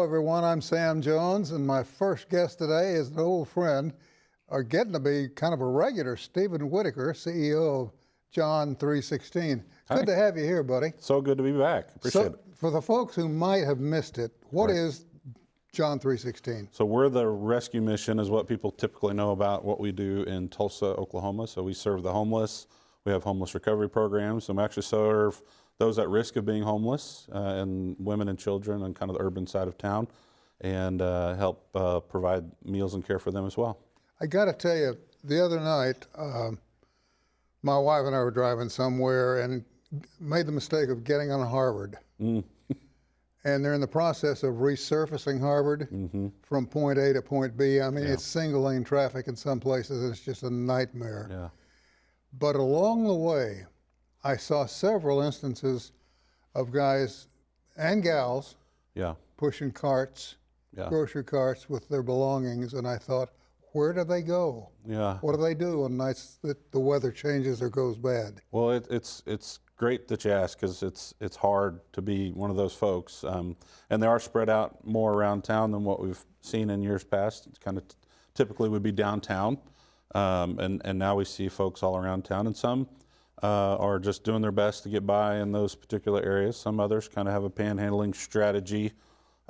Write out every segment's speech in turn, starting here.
everyone. I'm Sam Jones, and my first guest today is an old friend, or getting to be kind of a regular, Stephen Whitaker, CEO of John 316. Hi. Good to have you here, buddy. So good to be back. Appreciate it. For the folks who might have missed it, what is John 316? So we're the rescue mission is what people typically know about what we do in Tulsa, Oklahoma. So we serve the homeless. We have homeless recovery programs, and we actually serve those at risk of being homeless and women and children on kind of the urban side of town, and help provide meals and care for them as well. I got to tell you, the other night, my wife and I were driving somewhere and made the mistake of getting on Harvard. And they're in the process of resurfacing Harvard from point A to point B. I mean, it's single lane traffic in some places, and it's just a nightmare. Yeah. But along the way, I saw several instances of guys and gals pushing carts, grocery carts with their belongings, and I thought, where do they go? What do they do on nights that the weather changes or goes bad? Well, it's great that you ask, because it's hard to be one of those folks, and they are spread out more around town than what we've seen in years past. It's kind of typically would be downtown, and now we see folks all around town, and some are just doing their best to get by in those particular areas. Some others kind of have a panhandling strategy,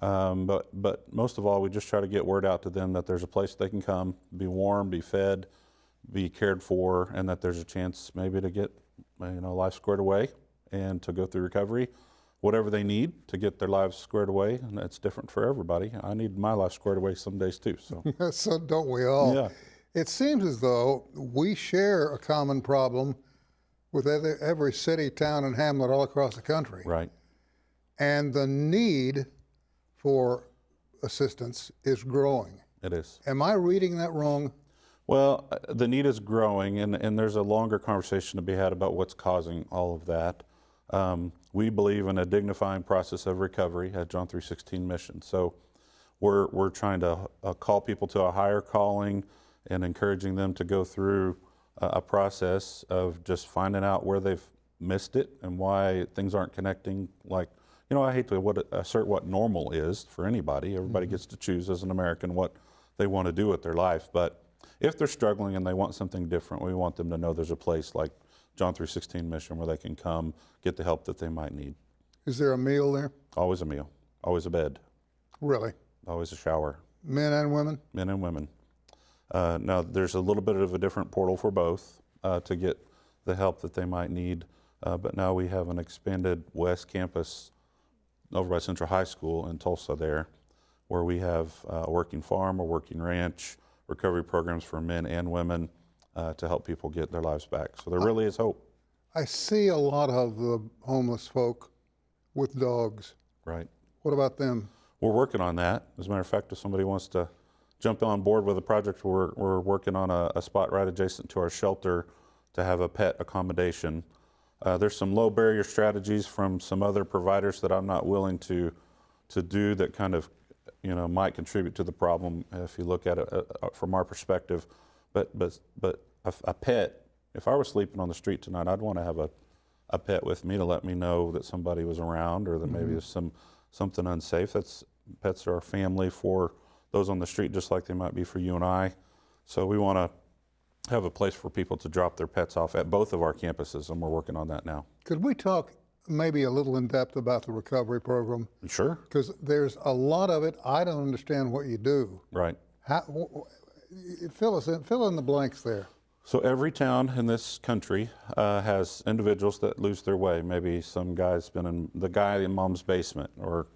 but most of all, we just try to get word out to them that there's a place they can come, be warm, be fed, be cared for, and that there's a chance maybe to get life squared away and to go through recovery, whatever they need to get their lives squared away. And that's different for everybody. I need my life squared away some days too. So, so don't we all? Yeah. It seems as though we share a common problem with every city, town, and hamlet all across the country. Right. And the need for assistance is growing. It is. Am I reading that wrong? Well, the need is growing, and there's a longer conversation to be had about what's causing all of that. We believe in a dignifying process of recovery at John 316 mission. So we're trying to call people to a higher calling and encouraging them to go through a process of just finding out where they've missed it and why things aren't connecting. Like, I hate to assert what normal is for anybody. Everybody gets to choose as an American what they want to do with their life. But if they're struggling and they want something different, we want them to know there's a place like John 316 mission where they can come get the help that they might need. Is there a meal there? Always a meal, always a bed. Really? Always a shower. Men and women? Men and women. Now, there's a little bit of a different portal for both to get the help that they might need. But now we have an expanded West campus over by Central High School in Tulsa there, where we have a working farm, a working ranch, recovery programs for men and women to help people get their lives back. So there really is hope. I see a lot of the homeless folk with dogs. Right. What about them? We're working on that. As a matter of fact, if somebody wants to jump on board with a project, we're working on a spot right adjacent to our shelter to have a pet accommodation. There's some low barrier strategies from some other providers that I'm not willing to do that kind of might contribute to the problem if you look at it from our perspective. But a pet, if I were sleeping on the street tonight, I'd want to have a pet with me to let me know that somebody was around or that maybe there's something unsafe. Pets are a family for those on the street, just like they might be for you and I. So we want to have a place for people to drop their pets off at both of our campuses, and we're working on that now. Could we talk maybe a little in depth about the recovery program? Sure. Because there's a lot of it. I don't understand what you do. Right. Fill in the blanks there. So every town in this country has individuals that lose their way. Maybe some guy's been in the guy in mom's basement, or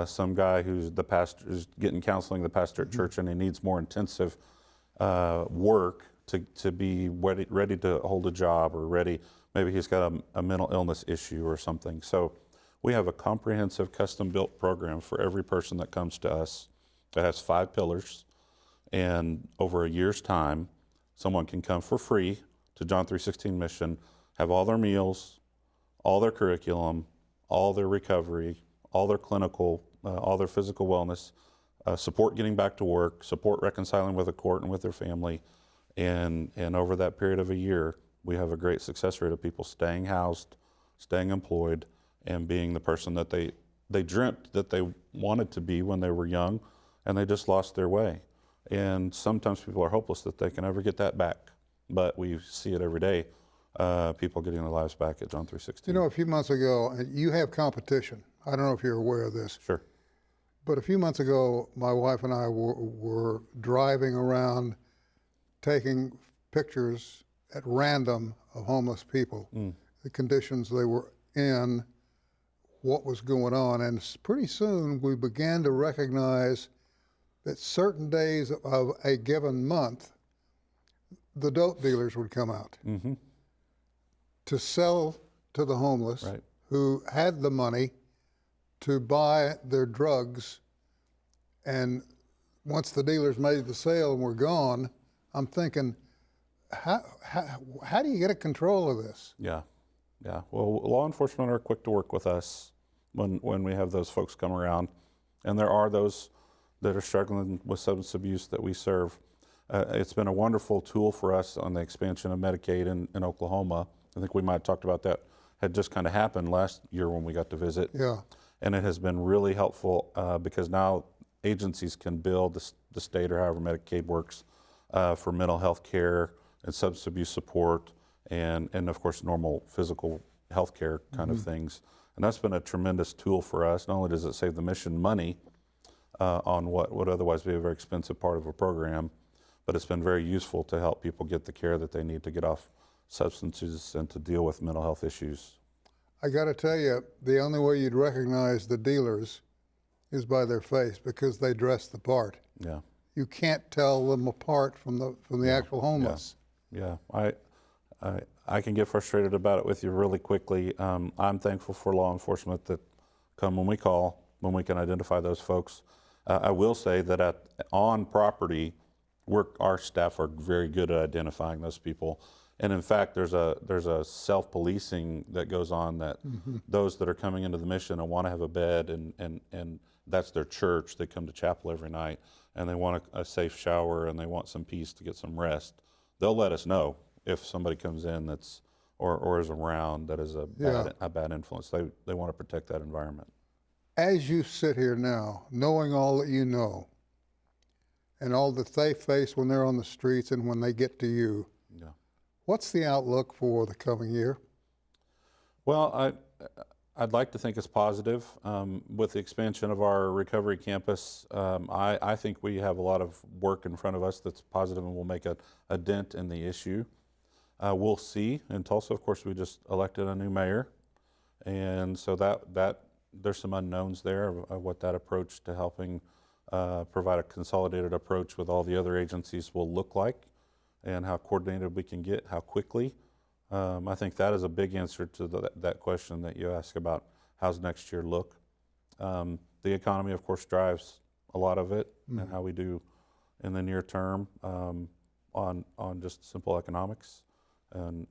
some guy who's the pastor is getting counseling the pastor at church, and he needs more intensive work to be ready to hold a job, or ready. Maybe he's got a mental illness issue or something. So we have a comprehensive custom-built program for every person that comes to us that has 5 pillars, and over a year's time, someone can come for free to John 316 mission, have all their meals, all their curriculum, all their recovery, all their clinical, all their physical wellness, support getting back to work, support reconciling with the court and with their family. And over that period of a year, we have a great success rate of people staying housed, staying employed, and being the person that they they dreamt that they wanted to be when they were young, and they just lost their way. And sometimes people are hopeless that they can ever get that back. But we see it every day, people getting their lives back at John 3:16. You know, a few months ago, you have competition. I don't know if you're aware of this. Sure. But a few months ago, my wife and I were driving around taking pictures at random of homeless people, the conditions they were in, what was going on. And pretty soon we began to recognize that certain days of a given month, the dope dealers would come out to sell to the homeless who had the money to buy their drugs. And once the dealers made the sale and were gone, I'm thinking, how do you get a control of this? Yeah. Well, law enforcement are quick to work with us when we have those folks come around. And there are those that are struggling with substance abuse that we serve. It's been a wonderful tool for us on the expansion of Medicaid in Oklahoma. I think we might have talked about that. Had just kind of happened last year when we got to visit. Yeah. And it has been really helpful because now agencies can bill the state or however Medicaid works for mental health care and substance abuse support and of course normal physical health care kind of things. And that's been a tremendous tool for us. Not only does it save the mission money on what would otherwise be a very expensive part of a program, but it's been very useful to help people get the care that they need to get off substances and to deal with mental health issues. I got to tell you, the only way you'd recognize the dealers is by their face because they dress the part. Yeah. You can't tell them apart from the actual homeless. Yeah. I can get frustrated about it with you really quickly. I'm thankful for law enforcement that come when we call, when we can identify those folks. I will say that on property, our staff are very good at identifying those people. And in fact, there's a self-policing that goes on that those that are coming into the mission and want to have a bed and that's their church. They come to chapel every night and they want a safe shower and they want some peace to get some rest. They'll let us know if somebody comes in that's or is around that is a bad influence. They want to protect that environment. As you sit here now, knowing all that you know, and all that they face when they're on the streets and when they get to you, what's the outlook for the coming year? Well, I'd like to think it's positive. With the expansion of our recovery campus, I think we have a lot of work in front of us that's positive and will make a dent in the issue. We'll see. In Tulsa, of course, we just elected a new mayor, and so that there's some unknowns there of what that approach to helping provide a consolidated approach with all the other agencies will look like, and how coordinated we can get, how quickly. I think that is a big answer to that question that you ask about how's next year look. The economy, of course, drives a lot of it and how we do in the near term on just simple economics and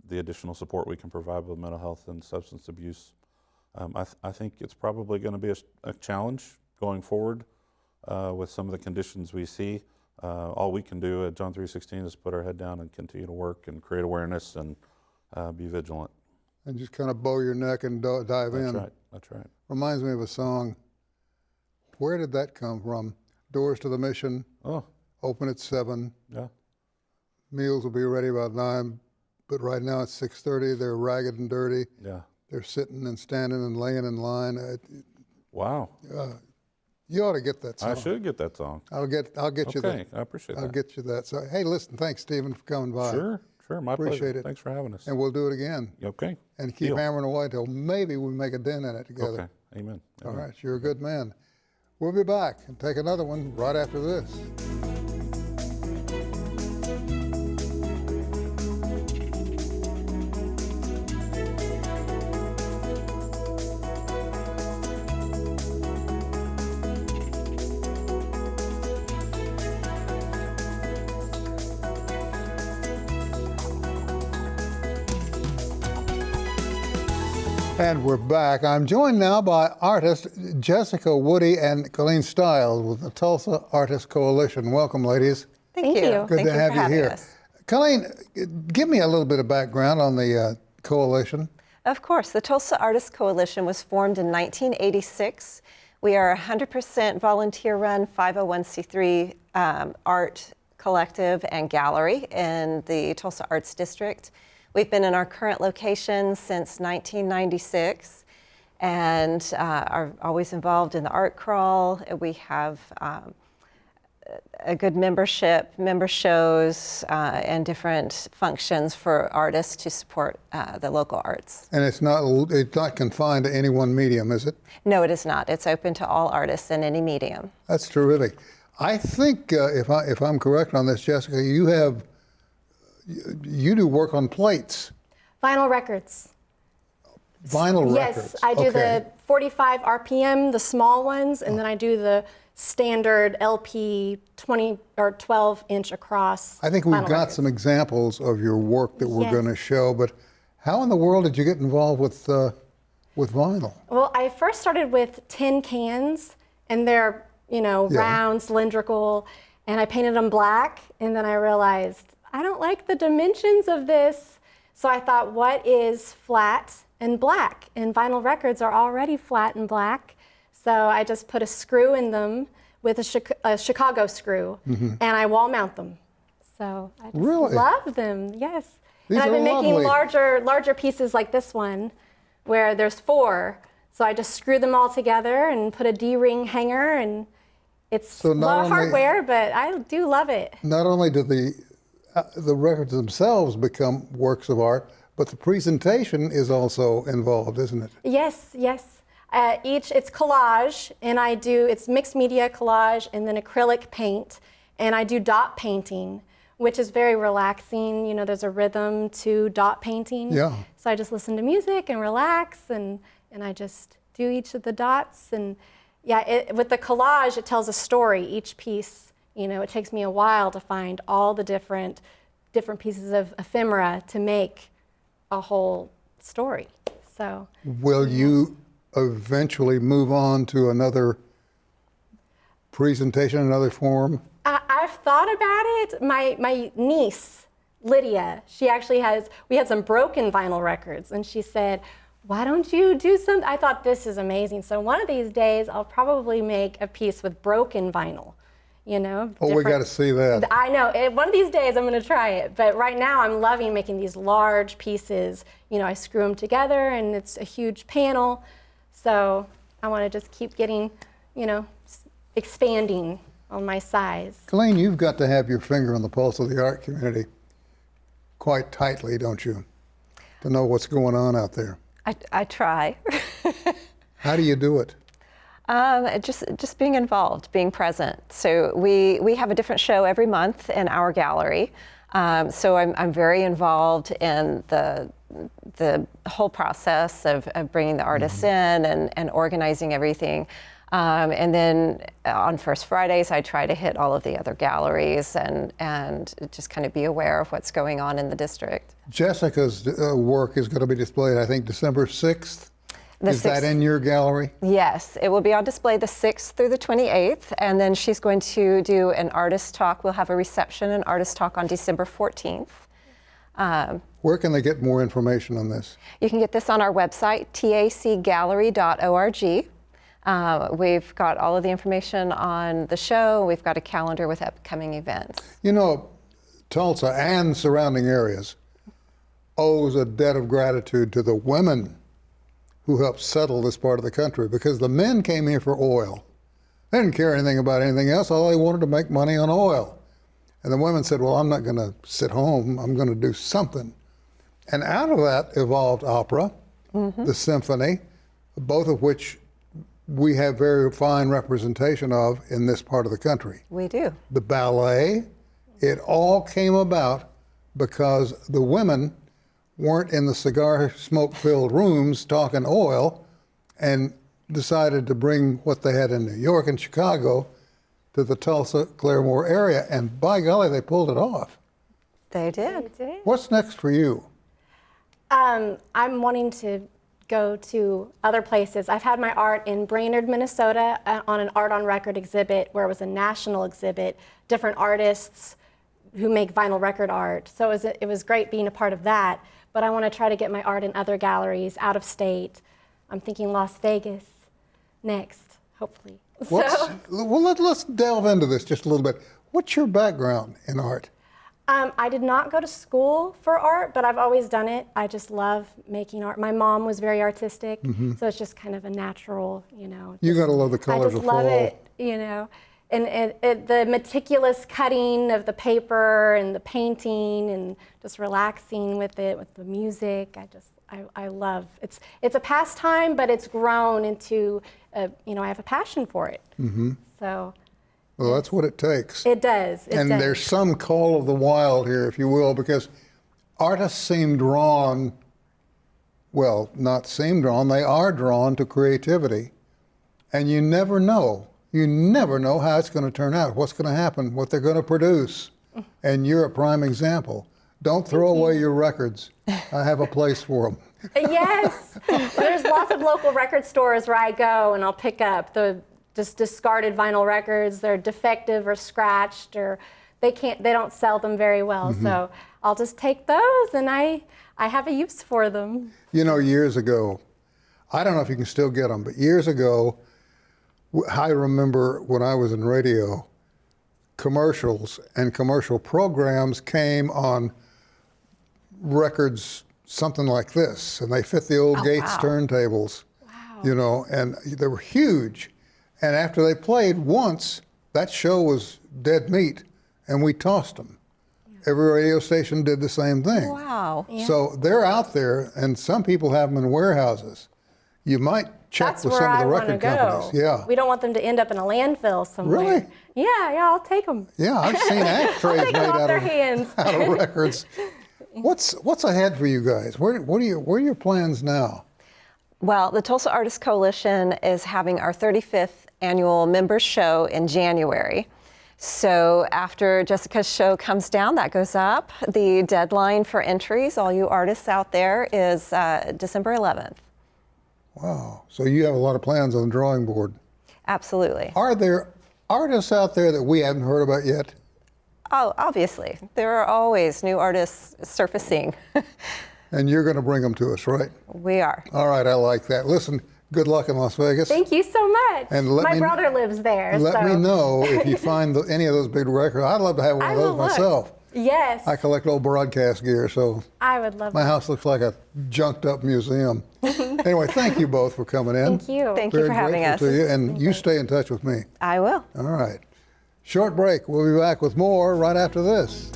the additional support we can provide with mental health and substance abuse. I think it's probably going to be a challenge going forward with some of the conditions we see. All we can do at John 3:16 is put our head down and continue to work and create awareness and be vigilant. And just kind of bow your neck and dive in. That's right. Reminds me of a song. Where did that come from? Doors to the mission. Oh. Open at 7. Yeah. Meals will be ready about 9, but right now it's 6:30. They're ragged and dirty. Yeah. They're sitting and standing and laying in line. Wow. You ought to get that song. I should get that song. I'll get you that. Okay, I appreciate that. I'll get you that. So, hey, listen, thanks, Stephen, for coming by. Sure, my Appreciate pleasure. it. Thanks for having us. And we'll do it again. Okay. And keep Deal. hammering away till maybe we make a dent in it together. Okay, amen. All right, you're a good man. We'll be back and take another one right after this. And we're back. I'm joined now by artists Jessica Woody and Colleen Stiles with the Tulsa Artist Coalition. Welcome, ladies. Thank you. Good to have you here. Us. Colleen, give me a little bit of background on the coalition. Of course. The Tulsa Artists Coalition was formed in 1986. We are a 100% volunteer-run 501c3 art collective and gallery in the Tulsa Arts District. We've been in our current location since 1996 and are always involved in the art crawl. We have a good member shows and different functions for artists to support the local arts. And it's not confined to any one medium, is it? No, it is not. It's open to all artists in any medium. That's terrific. I think, if I'm correct on this, Jessica, you do work on plates. Vinyl records. Vinyl records. Yes, I do the 45 RPM, the small ones, and then I do the standard LP 20 or 12-inch across. I think we've vinyl got records. some examples of your work that we're Yes. going to show, but how in the world did you get involved with vinyl? Well, I first started with tin cans, and they're, round, cylindrical, and I painted them black, and then I realized, I don't like the dimensions of this. So I thought, what is flat and black? And vinyl records are already flat and black. So I just put a screw in them with a Chicago screw, and I wall mount them. So I just Really? love them, yes. These and I've are been making lovely. larger pieces like this one, where there's 4. So I just screw them all together and put a D-ring hanger, and it's a lot of hardware, but I do love it. Not only do the records themselves become works of art, but the presentation is also involved, isn't it? Yes, yes. It's collage, and it's mixed media collage and then acrylic paint, and I do dot painting, which is very relaxing. There's a rhythm to dot painting. Yeah. So I just listen to music and relax, and I just do each of the dots. And yeah, with the collage, it tells a story, each piece. It takes me a while to find all the different pieces of ephemera to make a whole story. So. Will you eventually move on to another presentation, another form? I've thought about it. My niece, Lydia, we had some broken vinyl records, and she said, why don't you do something? I thought, this is amazing. So one of these days, I'll probably make a piece with broken vinyl, Oh, we got to see that. I know. One of these days, I'm going to try it. But right now, I'm loving making these large pieces. I screw them together, and it's a huge panel. So I want to just keep getting, expanding on my size. Colleen, you've got to have your finger on the pulse of the art community quite tightly, don't you, to know what's going on out there? I try. How do you do it? Just being involved, being present. So we have a different show every month in our gallery. So I'm very involved in the whole process of bringing the artists in and organizing everything. And then on First Fridays, I try to hit all of the other galleries and just kind of be aware of what's going on in the district. Jessica's work is going to be displayed, I think, December 6th. Is that in your gallery? Yes, it will be on display the 6th through the 28th, and then she's going to do an artist talk. We'll have a reception and artist talk on December 14th. Where can they get more information on this? You can get this on our website, tacgallery.org. We've got all of the information on the show. We've got a calendar with upcoming events. Tulsa and surrounding areas owes a debt of gratitude to the women who helped settle this part of the country, because the men came here for oil. They didn't care anything about anything else. All they wanted to make money on oil. And the women said, well, I'm not going to sit home. I'm going to do something. And out of that evolved opera, the symphony, both of which we have very fine representation of in this part of the country. We do. The ballet, it all came about because the women weren't in the cigar smoke-filled rooms talking oil and decided to bring what they had in New York and Chicago to the Tulsa, Claremore area, and by golly, they pulled it off. They did. What's next for you? I'm wanting to go to other places. I've had my art in Brainerd, Minnesota on an art on record exhibit where it was a national exhibit, different artists who make vinyl record art. So it was great being a part of that. but I want to try to get my art in other galleries out of state. I'm thinking Las Vegas next, hopefully. Let's delve into this just a little bit. What's your background in art? I did not go to school for art, but I've always done it. I just love making art. My mom was very artistic, so it's just kind of a natural, you know. You got to love the colors I of just love fall. it, you know. And the meticulous cutting of the paper and the painting and just relaxing with it, with the music. I love it. It's a pastime, but it's grown into, you know, I have a passion for it. So. Well, that's what it takes. It does. And there's some call of the wild here, if you will, because artists seem drawn, well, not seem drawn, they are drawn to creativity. And you never know. You never know how it's going to turn out, what's going to happen, what they're going to produce. And you're a prime example. Don't throw away your records. I have a place for them. Yes. There's lots of local record stores where I go and I'll pick up the just discarded vinyl records. They're defective or scratched, or they don't sell them very well. So I'll just take those, and I have a use for them. You know, years ago, I don't know if you can still get them, but years ago, I remember when I was in radio, commercials and commercial programs came on records something like this, and they fit the old Gates turntables, you know, and they were huge. And after they played once, that show was dead meat, and we tossed them. Every radio station did the same thing. Wow. Yeah. So they're out there, and some people have them in warehouses. You might check That's with where some of I the want to record go. companies. Yeah. We don't want them to end up in a landfill somewhere. Really? Yeah, I'll take them. Yeah, I've seen ashtrays Take made them off out their of, hands. out of records. What's ahead for you guys? What are your plans now? Well, the Tulsa Artists Coalition is having our 35th annual members show in January. So after Jessica's show comes down, that goes up. The deadline for entries, all you artists out there, is December 11th. Wow. So you have a lot of plans on the drawing board. Absolutely. Are there artists out there that we haven't heard about yet? Oh, obviously. There are always new artists surfacing. And you're going to bring them to us, right? We are. All right, I like that. Listen, good luck in Las Vegas. Thank you so much. And My brother lives there. Let me so. know if you find any of those big records. I'd love to have one of will those look. myself. Yes. I collect old broadcast gear, so I would love my that. house looks like a junked up museum. Anyway, thank you both for coming in. Thank you. Thank you Very for having grateful us. to you, and you stay in touch with me. I will. All right. Short break. We'll be back with more right after this.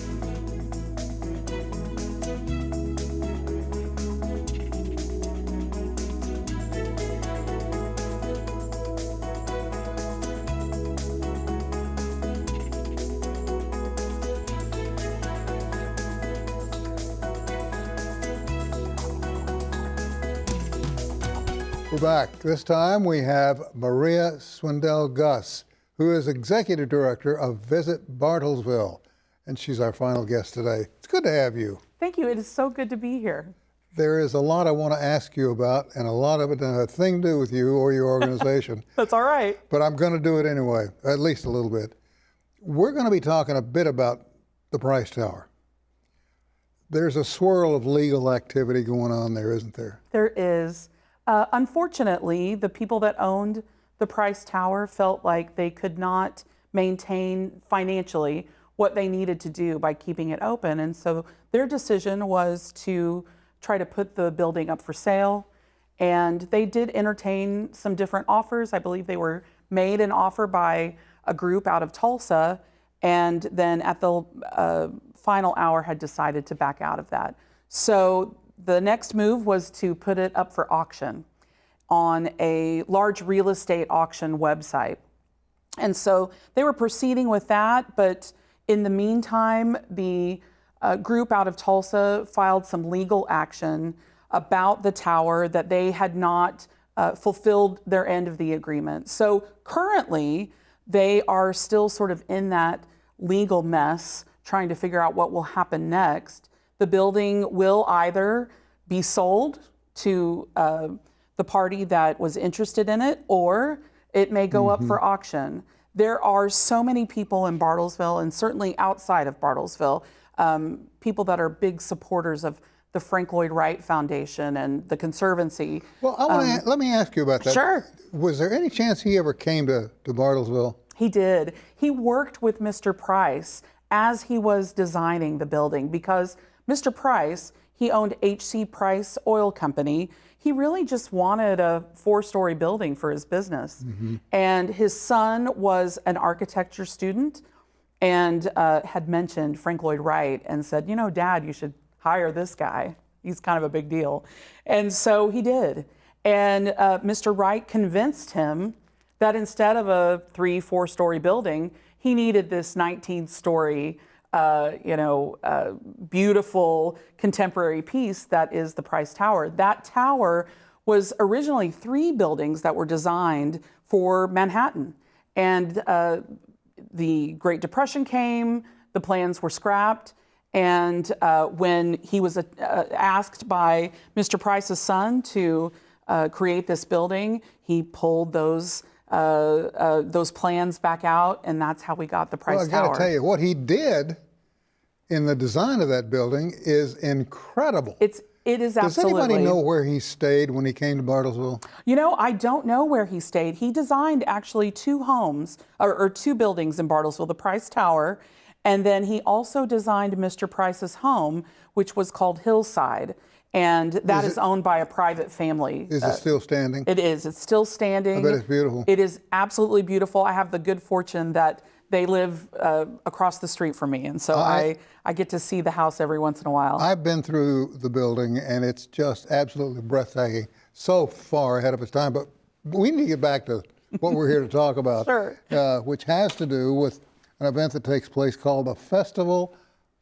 We're back. This time we have Maria Swindell Gus, who is Executive Director of Visit Bartlesville, and she's our final guest today. It's good to have you. Thank you. It is so good to be here. There is a lot I want to ask you about, and a lot of it doesn't have a thing to do with you or your organization, That's all right. but I'm going to do it anyway, at least a little bit. We're going to be talking a bit about the Price Tower. There's a swirl of legal activity going on there, isn't there? There is. Unfortunately, the people that owned the Price Tower felt like they could not maintain financially what they needed to do by keeping it open. And so their decision was to try to put the building up for sale. And they did entertain some different offers. I believe they were made an offer by a group out of Tulsa, and then at the final hour had decided to back out of that. So the next move was to put it up for auction on a large real estate auction website. And so they were proceeding with that, but in the meantime, the group out of Tulsa filed some legal action about the tower that they had not fulfilled their end of the agreement. So currently, they are still sort of in that legal mess, trying to figure out what will happen next. The building will either be sold to the party that was interested in it, or it may go up for auction. There are so many people in Bartlesville, and certainly outside of Bartlesville, people that are big supporters of the Frank Lloyd Wright Foundation and the Conservancy. Well, let me ask you about that. Sure. Was there any chance he ever came to Bartlesville? He did. He worked with Mr. Price as he was designing the building because Mr. Price, he owned H.C. Price Oil Company. He really just wanted a 4-story building for his business. And his son was an architecture student and had mentioned Frank Lloyd Wright and said, you know, Dad, you should hire this guy. He's kind of a big deal. And so he did. And Mr. Wright convinced him that instead of a 3-4-story building, he needed this 19-story, beautiful contemporary piece that is the Price Tower. That tower was originally 3 buildings that were designed for Manhattan. And the Great Depression came, the plans were scrapped, and when he was asked by Mr. Price's son to create this building, he pulled those plans back out, and that's how we got the Price Tower. Well, I got to tell you, what he did in the design of that building is incredible. It is absolutely. Does anybody know where he stayed when he came to Bartlesville? You know, I don't know where he stayed. He designed actually 2 homes, or 2 buildings in Bartlesville, the Price Tower, and then he also designed Mr. Price's home, which was called Hillside. And that is owned by a private family. Is it still standing? It is. It's still standing. I bet it's beautiful. It is absolutely beautiful. I have the good fortune that they live across the street from me. And so I get to see the house every once in a while. I've been through the building, and it's just absolutely breathtaking. So far ahead of its time. But we need to get back to what we're here to talk about, Sure. Which has to do with an event that takes place called the Festival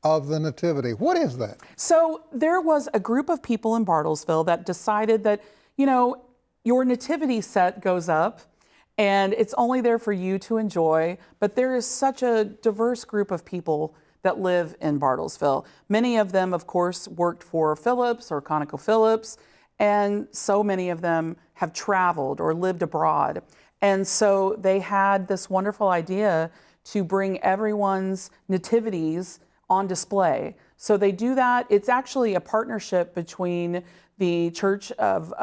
of the Nativity. What is that? So there was a group of people in Bartlesville that decided that, you know, your nativity set goes up and it's only there for you to enjoy, but there is such a diverse group of people that live in Bartlesville. Many of them, of course, worked for Phillips or ConocoPhillips, and so many of them have traveled or lived abroad. And so they had this wonderful idea to bring everyone's nativities on display. So they do that. It's actually a partnership between the Church of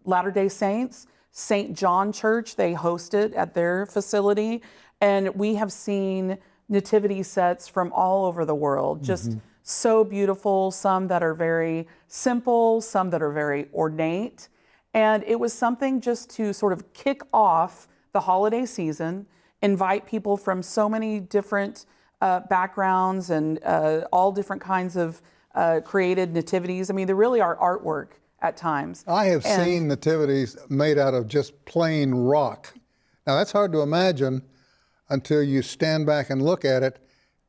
Latter-day Saints, St. John Church. They host it at their facility. And we have seen nativity sets from all over the world, just so beautiful, some that are very simple, some that are very ornate. And it was something just to sort of kick off the holiday season, invite people from so many different backgrounds and all different kinds of created nativities. I mean, they really are artwork at times. I have seen nativities made out of just plain rock. Now, that's hard to imagine until you stand back and look at it,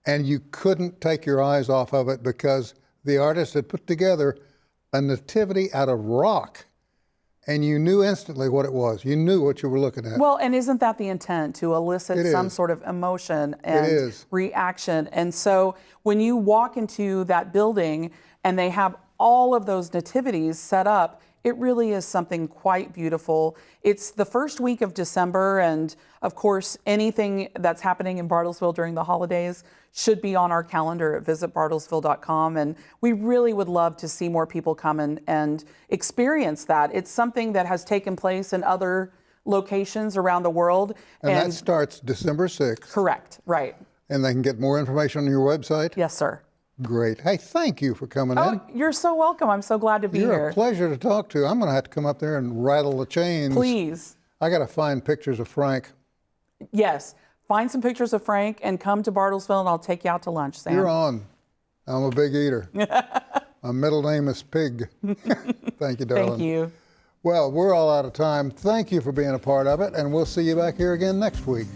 and you couldn't take your eyes off of it because the artist had put together a nativity out of rock. And you knew instantly what it was. You knew what you were looking at. Well, and isn't that the intent, to elicit some sort of emotion and reaction? And so when you walk into that building and they have all of those nativities set up, it really is something quite beautiful. It's the first week of December, and of course, anything that's happening in Bartlesville during the holidays should be on our calendar at visitbartlesville.com. And we really would love to see more people come and experience that. It's something that has taken place in other locations around the world. And that starts December 6th. Correct, right. And they can get more information on your website? Yes, sir. Great. Hey, thank you for coming Oh, in. you're so welcome. I'm so glad to be here. You're a pleasure to talk to. I'm going to have to come up there and rattle the chains. Please. I got to find pictures of Frank. Yes. Find some pictures of Frank and come to Bartlesville and I'll take you out to lunch, Sam. You're on. I'm a big eater. My middle name is Pig. Thank you, darling. Thank you. Well, we're all out of time. Thank you for being a part of it, and we'll see you back here again next week.